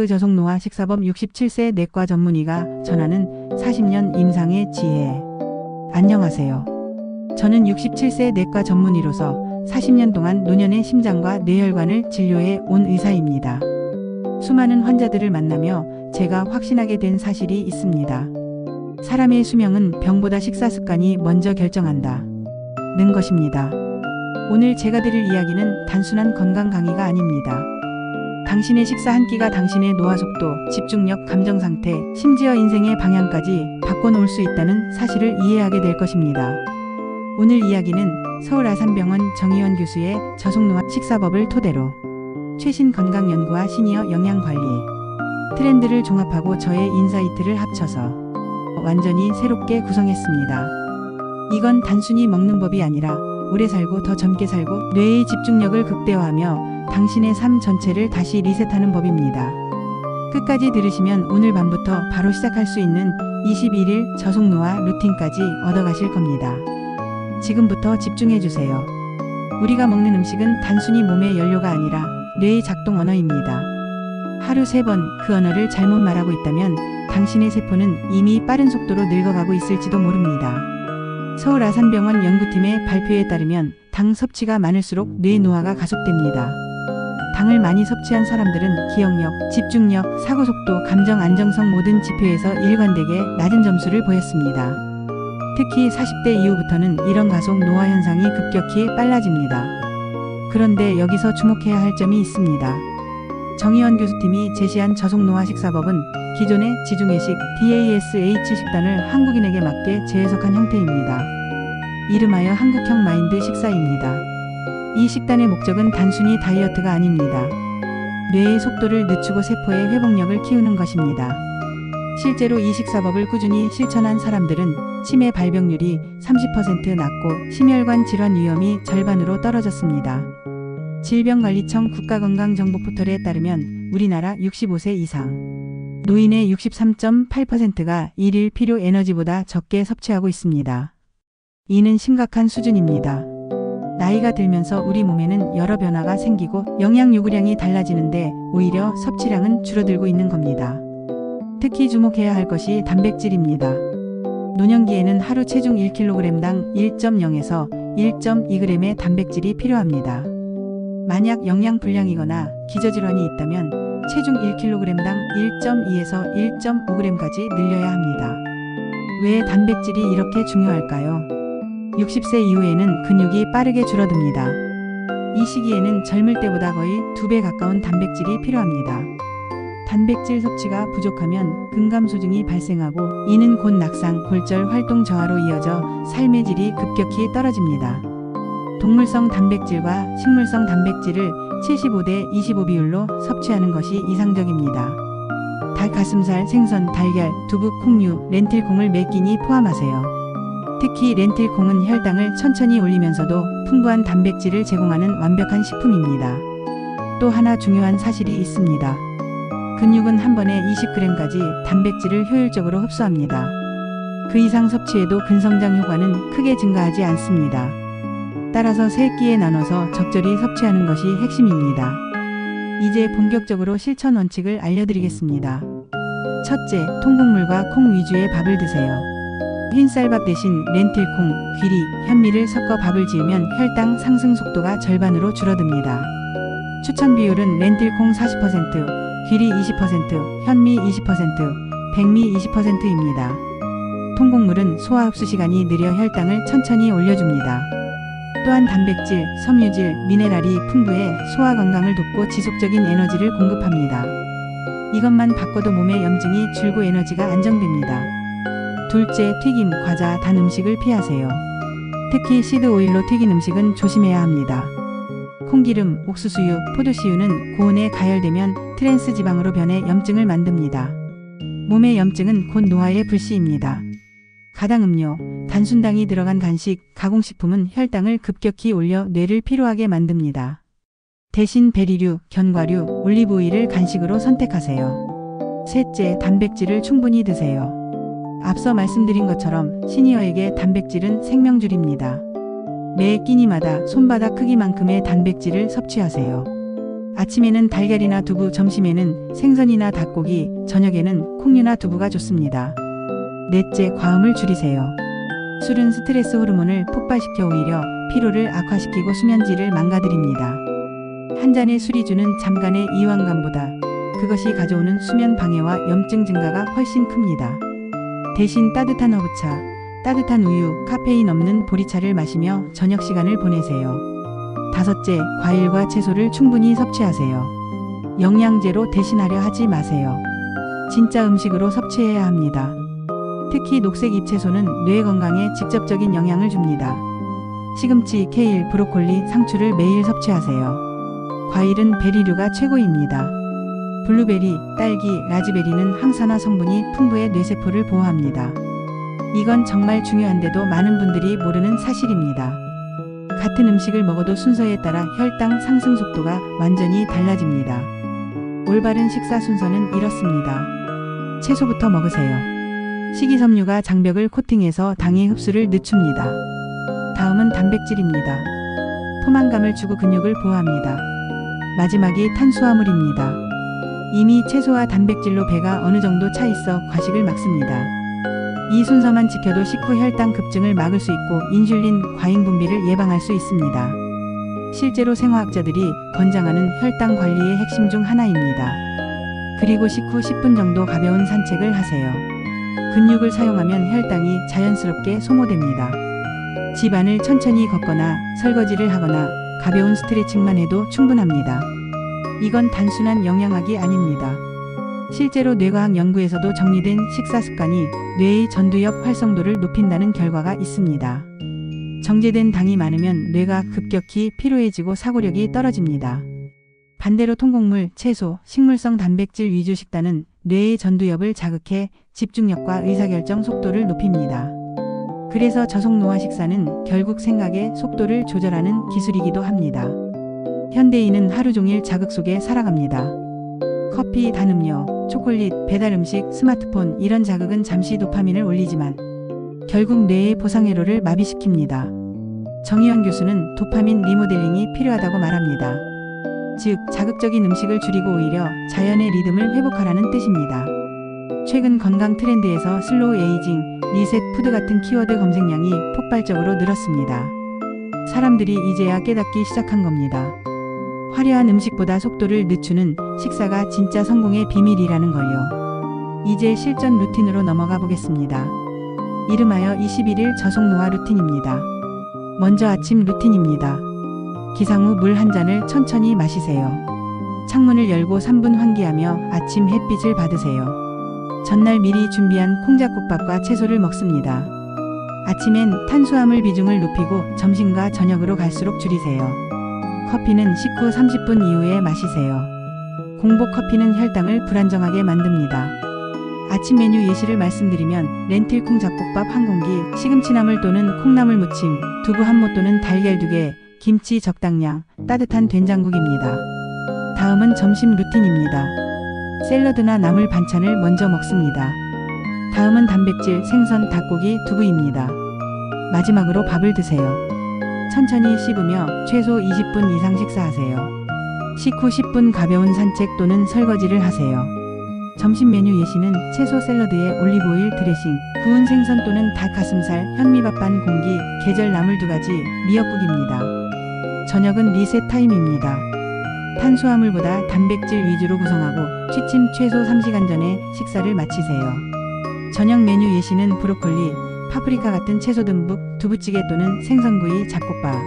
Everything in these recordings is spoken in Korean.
저속노화 식사법 67세 내과 전문의가 전하는 40년 임상의 지혜. 안녕하세요. 저는 67세 내과 전문의로서 40년 동안 노년의 심장과 뇌혈관을 진료해 온 의사입니다. 수많은 환자들을 만나며 제가 확신하게 된 사실이 있습니다. 사람의 수명은 병보다 식사 습관이 먼저 결정한다. 는 것입니다. 오늘 제가 드릴 이야기는 단순한 건강 강의가 아닙니다. 당신의 식사 한 끼가 당신의 노화 속도, 집중력, 감정 상태, 심지어 인생의 방향까지 바꿔놓을 수 있다는 사실을 이해하게 될 것입니다. 오늘 이야기는 서울 아산병원 정의원 교수의 저속노화 식사법을 토대로 최신 건강연구와 시니어 영양관리 트렌드를 종합하고 저의 인사이트를 합쳐서 완전히 새롭게 구성했습니다. 이건 단순히 먹는 법이 아니라 오래 살고 더 젊게 살고 뇌의 집중력을 극대화하며 당신의 삶 전체를 다시 리셋하는 법입니다. 끝까지 들으시면 오늘 밤부터 바로 시작할 수 있는 21일 저속노화 루틴까지 얻어가실 겁니다. 지금부터 집중해주세요. 우리가 먹는 음식은 단순히 몸의 연료가 아니라 뇌의 작동 언어입니다. 하루 3번 그 언어를 잘못 말하고 있다면 당신의 세포는 이미 빠른 속도로 늙어가고 있을지도 모릅니다. 서울 아산병원 연구팀의 발표에 따르면 당 섭취가 많을수록 뇌 노화가 가속됩니다. 당을 많이 섭취한 사람들은 기억력, 집중력, 사고속도, 감정 안정성 모든 지표에서 일관되게 낮은 점수를 보였습니다. 특히 40대 이후부터는 이런 가속 노화 현상이 급격히 빨라집니다. 그런데 여기서 주목해야 할 점이 있습니다. 정의원 교수팀이 제시한 저속노화 식사법은 기존의 지중해식 DASH 식단을 한국인에게 맞게 재해석한 형태입니다. 이름하여 한국형 마인드 식사입니다. 이 식단의 목적은 단순히 다이어트가 아닙니다. 뇌의 속도를 늦추고 세포의 회복력을 키우는 것입니다. 실제로 이 식사법을 꾸준히 실천한 사람들은 치매 발병률이 30% 낮고 심혈관 질환 위험이 절반으로 떨어졌습니다. 질병관리청 국가건강정보포털에 따르면 우리나라 65세 이상 노인의 63.8%가 일일 필요 에너지보다 적게 섭취하고 있습니다. 이는 심각한 수준입니다. 나이가 들면서 우리 몸에는 여러 변화가 생기고 영양 요구량이 달라지는데 오히려 섭취량은 줄어들고 있는 겁니다. 특히 주목해야 할 것이 단백질입니다. 노년기에는 하루 체중 1kg당 1.0에서 1.2g의 단백질이 필요합니다. 만약 영양 불량이거나 기저질환이 있다면 체중 1kg당 1.2에서 1.5g까지 늘려야 합니다. 왜 단백질이 이렇게 중요할까요? 60세 이후에는 근육이 빠르게 줄어듭니다. 이 시기에는 젊을 때보다 거의 2배 가까운 단백질이 필요합니다. 단백질 섭취가 부족하면 근감소증이 발생하고 이는 곧 낙상, 골절, 활동 저하로 이어져 삶의 질이 급격히 떨어집니다. 동물성 단백질과 식물성 단백질을 75대 25 비율로 섭취하는 것이 이상적입니다. 닭 가슴살, 생선, 달걀, 두부, 콩류, 렌틸콩을 매 끼니 포함하세요. 특히 렌틸콩은 혈당을 천천히 올리면서도 풍부한 단백질을 제공하는 완벽한 식품입니다. 또 하나 중요한 사실이 있습니다. 근육은 한 번에 20g까지 단백질을 효율적으로 흡수합니다. 그 이상 섭취해도 근성장 효과는 크게 증가하지 않습니다. 따라서 3끼에 나눠서 적절히 섭취하는 것이 핵심입니다. 이제 본격적으로 실천 원칙을 알려드리겠습니다. 첫째, 통곡물과 콩 위주의 밥을 드세요. 흰쌀밥 대신 렌틸콩, 귀리, 현미를 섞어 밥을 지으면 혈당 상승 속도가 절반으로 줄어듭니다. 추천 비율은 렌틸콩 40%, 귀리 20%, 현미 20%, 백미 20%입니다. 통곡물은 소화 흡수 시간이 느려 혈당을 천천히 올려줍니다. 또한 단백질, 섬유질, 미네랄이 풍부해 소화 건강을 돕고 지속적인 에너지를 공급합니다. 이것만 바꿔도 몸의 염증이 줄고 에너지가 안정됩니다. 둘째, 튀김, 과자, 단 음식을 피하세요. 특히 시드 오일로 튀긴 음식은 조심해야 합니다. 콩기름, 옥수수유, 포도씨유는 고온에 가열되면 트랜스 지방으로 변해 염증을 만듭니다. 몸의 염증은 곧 노화의 불씨입니다. 가당 음료, 단순당이 들어간 간식, 가공식품은 혈당을 급격히 올려 뇌를 피로하게 만듭니다. 대신 베리류, 견과류, 올리브오일을 간식으로 선택하세요. 셋째, 단백질을 충분히 드세요. 앞서 말씀드린 것처럼 시니어에게 단백질은 생명줄입니다. 매 끼니마다 손바닥 크기만큼의 단백질을 섭취하세요. 아침에는 달걀이나 두부, 점심에는 생선이나 닭고기, 저녁에는 콩류나 두부가 좋습니다. 넷째, 과음을 줄이세요. 술은 스트레스 호르몬을 폭발시켜 오히려 피로를 악화시키고 수면질을 망가뜨립니다. 한 잔의 술이 주는 잠깐의 이완감보다 그것이 가져오는 수면 방해와 염증 증가가 훨씬 큽니다. 대신 따뜻한 허브차, 따뜻한 우유, 카페인 없는 보리차를 마시며 저녁 시간을 보내세요. 다섯째, 과일과 채소를 충분히 섭취하세요. 영양제로 대신하려 하지 마세요. 진짜 음식으로 섭취해야 합니다. 특히 녹색 잎채소는 뇌 건강에 직접적인 영향을 줍니다. 시금치, 케일, 브로콜리, 상추를 매일 섭취하세요. 과일은 베리류가 최고입니다. 블루베리, 딸기, 라즈베리는 항산화 성분이 풍부해 뇌세포를 보호합니다. 이건 정말 중요한데도 많은 분들이 모르는 사실입니다. 같은 음식을 먹어도 순서에 따라 혈당 상승 속도가 완전히 달라집니다. 올바른 식사 순서는 이렇습니다. 채소부터 먹으세요. 식이섬유가 장벽을 코팅해서 당의 흡수를 늦춥니다. 다음은 단백질입니다. 포만감을 주고 근육을 보호합니다. 마지막이 탄수화물입니다. 이미 채소와 단백질로 배가 어느 정도 차 있어 과식을 막습니다. 이 순서만 지켜도 식후 혈당 급증을 막을 수 있고 인슐린 과잉 분비를 예방할 수 있습니다. 실제로 생화학자들이 권장하는 혈당 관리의 핵심 중 하나입니다. 그리고 식후 10분 정도 가벼운 산책을 하세요. 근육을 사용하면 혈당이 자연스럽게 소모됩니다. 집안을 천천히 걷거나 설거지를 하거나 가벼운 스트레칭만 해도 충분합니다. 이건 단순한 영양학이 아닙니다. 실제로 뇌과학 연구에서도 정리된 식사 습관이 뇌의 전두엽 활성도를 높인다는 결과가 있습니다. 정제된 당이 많으면 뇌가 급격히 피로해지고 사고력이 떨어집니다. 반대로 통곡물, 채소, 식물성 단백질 위주 식단은 뇌의 전두엽을 자극해 집중력과 의사결정 속도를 높입니다. 그래서 저속노화 식사는 결국 생각의 속도를 조절하는 기술이기도 합니다. 현대인은 하루 종일 자극 속에 살아갑니다. 커피, 단음료, 초콜릿, 배달음식, 스마트폰 이런 자극은 잠시 도파민을 올리지만 결국 뇌의 보상회로를 마비시킵니다. 정의환 교수는 도파민 리모델링이 필요하다고 말합니다. 즉, 자극적인 음식을 줄이고 오히려 자연의 리듬을 회복하라는 뜻입니다. 최근 건강 트렌드에서 슬로우 에이징, 리셋 푸드 같은 키워드 검색량이 폭발적으로 늘었습니다. 사람들이 이제야 깨닫기 시작한 겁니다. 화려한 음식보다 속도를 늦추는 식사가 진짜 성공의 비밀이라는 걸요. 이제 실전 루틴으로 넘어가 보겠습니다. 이름하여 21일 저속노화 루틴입니다. 먼저 아침 루틴입니다. 기상 후 물 한 잔을 천천히 마시세요. 창문을 열고 3분 환기하며 아침 햇빛을 받으세요. 전날 미리 준비한 콩잡국밥과 채소를 먹습니다. 아침엔 탄수화물 비중을 높이고 점심과 저녁으로 갈수록 줄이세요. 커피는 식후 30분 이후에 마시세요. 공복 커피는 혈당을 불안정하게 만듭니다. 아침 메뉴 예시를 말씀드리면 렌틸 콩잡국밥 한 공기, 시금치나물 또는 콩나물 무침, 두부 한 모 또는 달걀 2개, 김치 적당량, 따뜻한 된장국입니다. 다음은 점심 루틴입니다. 샐러드나 나물 반찬을 먼저 먹습니다. 다음은 단백질, 생선, 닭고기, 두부입니다. 마지막으로 밥을 드세요. 천천히 씹으며 최소 20분 이상 식사하세요. 식후 10분 가벼운 산책 또는 설거지를 하세요. 점심 메뉴 예시는 채소 샐러드에 올리브오일 드레싱, 구운 생선 또는 닭가슴살, 현미밥 반 공기, 계절 나물 2가지, 미역국입니다. 저녁은 리셋 타임입니다. 탄수화물보다 단백질 위주로 구성하고 취침 최소 3시간 전에 식사를 마치세요. 저녁 메뉴 예시는 브로콜리, 파프리카 같은 채소 듬뿍, 두부찌개 또는 생선구이, 잡곡밥,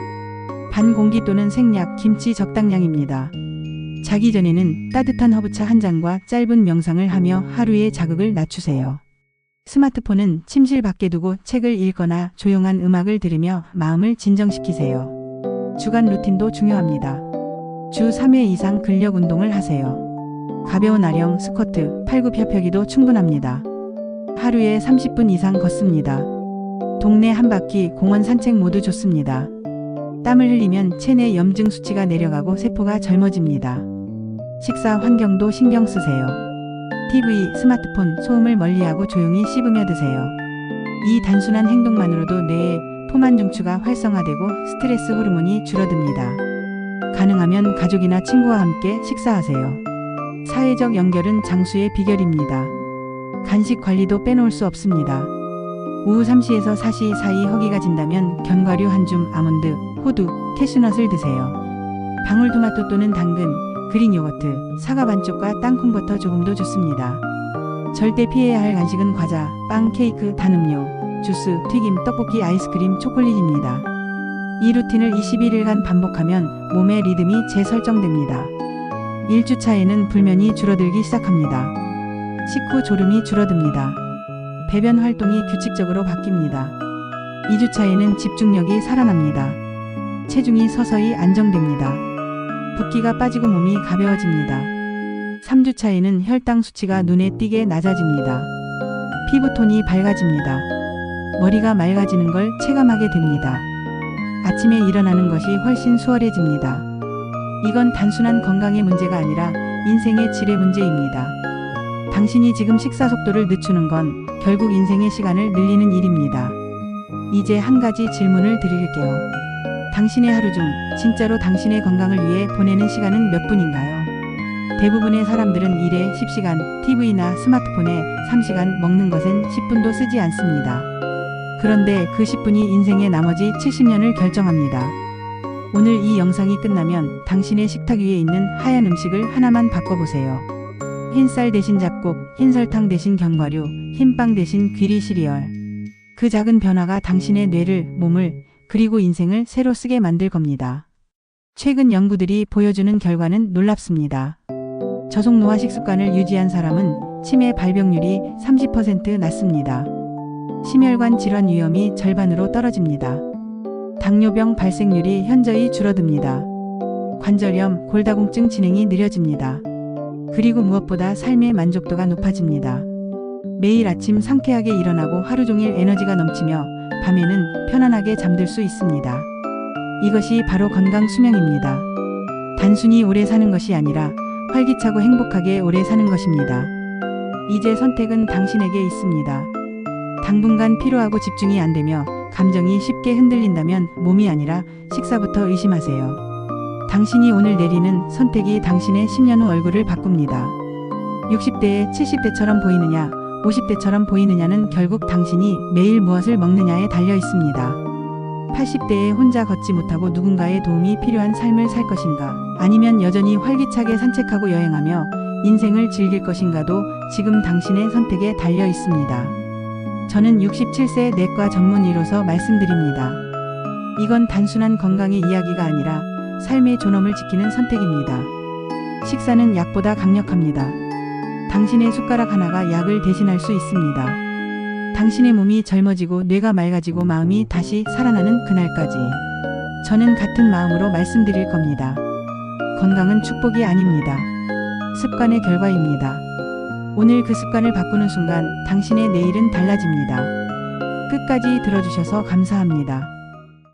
반 공기 또는 생략, 김치 적당량입니다. 자기 전에는 따뜻한 허브차 한 잔과 짧은 명상을 하며 하루의 자극을 낮추세요. 스마트폰은 침실 밖에 두고 책을 읽거나 조용한 음악을 들으며 마음을 진정시키세요. 주간 루틴도 중요합니다. 주 3회 이상 근력 운동을 하세요. 가벼운 아령, 스쿼트, 팔굽혀펴기도 충분합니다. 하루에 30분 이상 걷습니다. 동네 한 바퀴, 공원 산책 모두 좋습니다. 땀을 흘리면 체내 염증 수치가 내려가고 세포가 젊어집니다. 식사 환경도 신경 쓰세요. TV, 스마트폰, 소음을 멀리하고 조용히 씹으며 드세요. 이 단순한 행동만으로도 뇌의 포만중추가 활성화되고 스트레스 호르몬이 줄어듭니다. 가능하면 가족이나 친구와 함께 식사하세요. 사회적 연결은 장수의 비결입니다. 간식 관리도 빼놓을 수 없습니다. 오후 3시에서 4시 사이 허기가 진다면 견과류 한 줌, 아몬드, 호두, 캐슈넛을 드세요. 방울토마토 또는 당근, 그릭 요거트, 사과 반쪽과 땅콩버터 조금도 좋습니다. 절대 피해야 할 간식은 과자, 빵, 케이크, 단 음료, 주스, 튀김, 떡볶이, 아이스크림, 초콜릿입니다. 이 루틴을 21일간 반복하면 몸의 리듬이 재설정됩니다. 1주차에는 불면이 줄어들기 시작합니다. 식후 졸음이 줄어듭니다. 배변 활동이 규칙적으로 바뀝니다. 2주차에는 집중력이 살아납니다. 체중이 서서히 안정됩니다. 붓기가 빠지고 몸이 가벼워집니다. 3주차에는 혈당 수치가 눈에 띄게 낮아집니다. 피부톤이 밝아집니다. 머리가 맑아지는 걸 체감하게 됩니다. 아침에 일어나는 것이 훨씬 수월해집니다. 이건 단순한 건강의 문제가 아니라 인생의 질의 문제입니다. 당신이 지금 식사 속도를 늦추는 건 결국 인생의 시간을 늘리는 일입니다. 이제 한 가지 질문을 드릴게요. 당신의 하루 중 진짜로 당신의 건강을 위해 보내는 시간은 몇 분인가요? 대부분의 사람들은 일에 10시간, TV나 스마트폰에 3시간, 먹는 것엔 10분도 쓰지 않습니다. 그런데 그 10분이 인생의 나머지 70년을 결정합니다. 오늘 이 영상이 끝나면 당신의 식탁 위에 있는 하얀 음식을 하나만 바꿔보세요. 흰쌀 대신 잡곡, 흰설탕 대신 견과류, 흰빵 대신 귀리 시리얼. 그 작은 변화가 당신의 뇌를, 몸을, 그리고 인생을 새로 쓰게 만들 겁니다. 최근 연구들이 보여주는 결과는 놀랍습니다. 저속 노화 식습관을 유지한 사람은 치매 발병률이 30% 낮습니다. 심혈관 질환 위험이 절반으로 떨어집니다. 당뇨병 발생률이 현저히 줄어듭니다. 관절염, 골다공증 진행이 느려집니다. 그리고 무엇보다 삶의 만족도가 높아집니다. 매일 아침 상쾌하게 일어나고 하루 종일 에너지가 넘치며 밤에는 편안하게 잠들 수 있습니다. 이것이 바로 건강 수명입니다. 단순히 오래 사는 것이 아니라 활기차고 행복하게 오래 사는 것입니다. 이제 선택은 당신에게 있습니다. 당분간 피로하고 집중이 안 되며 감정이 쉽게 흔들린다면 몸이 아니라 식사부터 의심하세요. 당신이 오늘 내리는 선택이 당신의 10년 후 얼굴을 바꿉니다. 60대에 70대처럼 보이느냐, 50대처럼 보이느냐는 결국 당신이 매일 무엇을 먹느냐에 달려 있습니다. 80대에 혼자 걷지 못하고 누군가의 도움이 필요한 삶을 살 것인가, 아니면 여전히 활기차게 산책하고 여행하며 인생을 즐길 것인가도 지금 당신의 선택에 달려 있습니다. 저는 67세 내과 전문의로서 말씀드립니다. 이건 단순한 건강의 이야기가 아니라 삶의 존엄을 지키는 선택입니다. 식사는 약보다 강력합니다. 당신의 숟가락 하나가 약을 대신할 수 있습니다. 당신의 몸이 젊어지고 뇌가 맑아지고 마음이 다시 살아나는 그날까지 저는 같은 마음으로 말씀드릴 겁니다. 건강은 축복이 아닙니다. 습관의 결과입니다. 오늘 그 습관을 바꾸는 순간 당신의 내일은 달라집니다. 끝까지 들어주셔서 감사합니다.